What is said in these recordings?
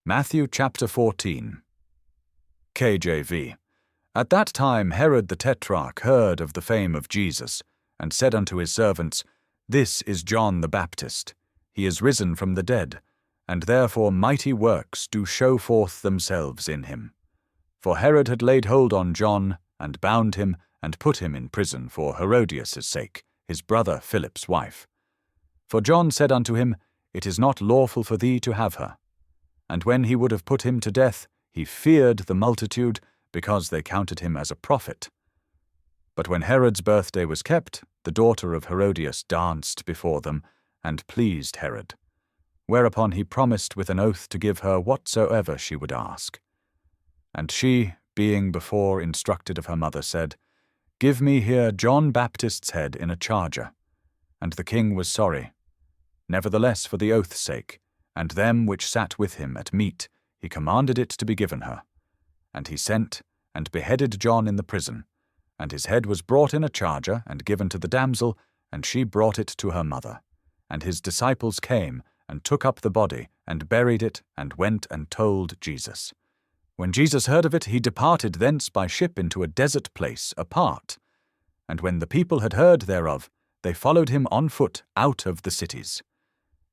Matthew chapter 14. KJV. At that time Herod the Tetrarch heard of the fame of Jesus, and said unto his servants, This is John the Baptist. He is risen from the dead, and therefore mighty works do show forth themselves in him. For Herod had laid hold on John, and bound him, and put him in prison for Herodias' sake, his brother Philip's wife. For John said unto him, It is not lawful for thee to have her. And when he would have put him to death, he feared the multitude, because they counted him as a prophet. But when Herod's birthday was kept, the daughter of Herodias danced before them, and pleased Herod. Whereupon he promised with an oath to give her whatsoever she would ask. And she, being before instructed of her mother, said, Give me here John Baptist's head in a charger. And the king was sorry. Nevertheless, for the oath's sake, and them which sat with him at meat, he commanded it to be given her. And he sent, and beheaded John in the prison. And his head was brought in a charger, and given to the damsel, and she brought it to her mother. And his disciples came, and took up the body, and buried it, and went and told Jesus. When Jesus heard of it, he departed thence by ship into a desert place apart. And when the people had heard thereof, they followed him on foot out of the cities.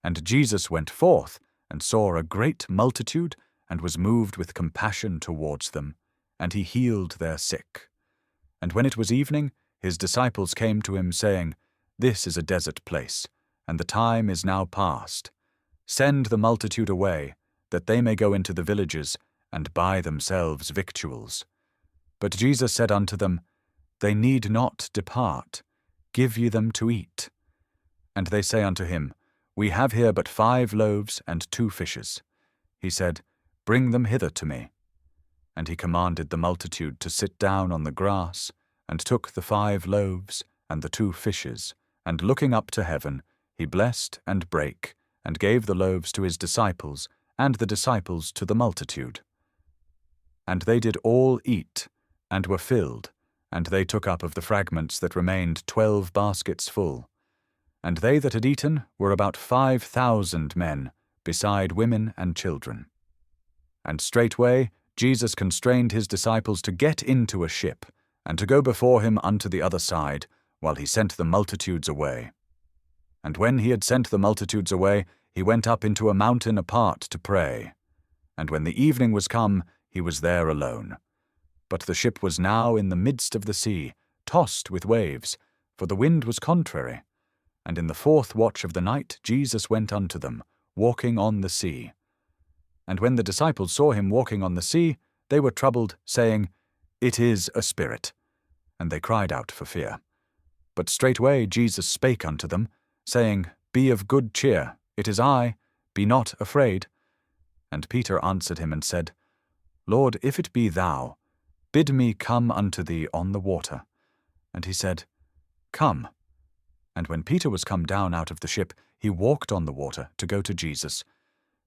And Jesus went forth, and saw a great multitude, and was moved with compassion towards them, and he healed their sick. And when it was evening, his disciples came to him, saying, This is a desert place, and the time is now past. Send the multitude away, that they may go into the villages, and buy themselves victuals. But Jesus said unto them, They need not depart. Give ye them to eat. And they say unto him, We have here but 5 loaves and 2 fishes. He said, Bring them hither to me. And he commanded the multitude to sit down on the grass, and took the 5 loaves and the 2 fishes, and looking up to heaven, he blessed and brake, and gave the loaves to his disciples, and the disciples to the multitude. And they did all eat, and were filled, and they took up of the fragments that remained 12 baskets full. And they that had eaten were about 5,000 men, beside women and children. And straightway Jesus constrained his disciples to get into a ship, and to go before him unto the other side, while he sent the multitudes away. And when he had sent the multitudes away, he went up into a mountain apart to pray. And when the evening was come, he was there alone. But the ship was now in the midst of the sea, tossed with waves, for the wind was contrary. And in the 4th watch of the night Jesus went unto them, walking on the sea. And when the disciples saw him walking on the sea, they were troubled, saying, It is a spirit. And they cried out for fear. But straightway Jesus spake unto them, saying, Be of good cheer, it is I, be not afraid. And Peter answered him and said, Lord, if it be thou, bid me come unto thee on the water. And he said, Come. And when Peter was come down out of the ship, he walked on the water to go to Jesus.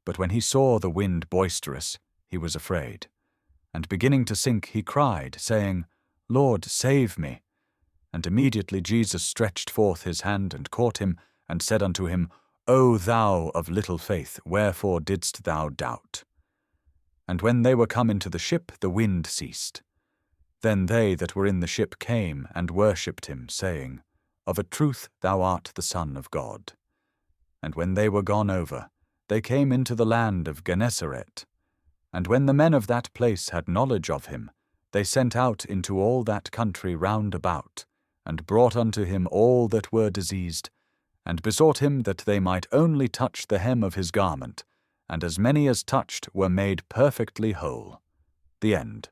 But when he saw the wind boisterous, he was afraid. And beginning to sink, he cried, saying, Lord, save me. And immediately Jesus stretched forth his hand and caught him, and said unto him, O thou of little faith, wherefore didst thou doubt? And when they were come into the ship, the wind ceased. Then they that were in the ship came and worshipped him, saying, Of a truth thou art the Son of God. And when they were gone over, they came into the land of Gennesaret. And when the men of that place had knowledge of him, they sent out into all that country round about, and brought unto him all that were diseased, and besought him that they might only touch the hem of his garment, and as many as touched were made perfectly whole. The end.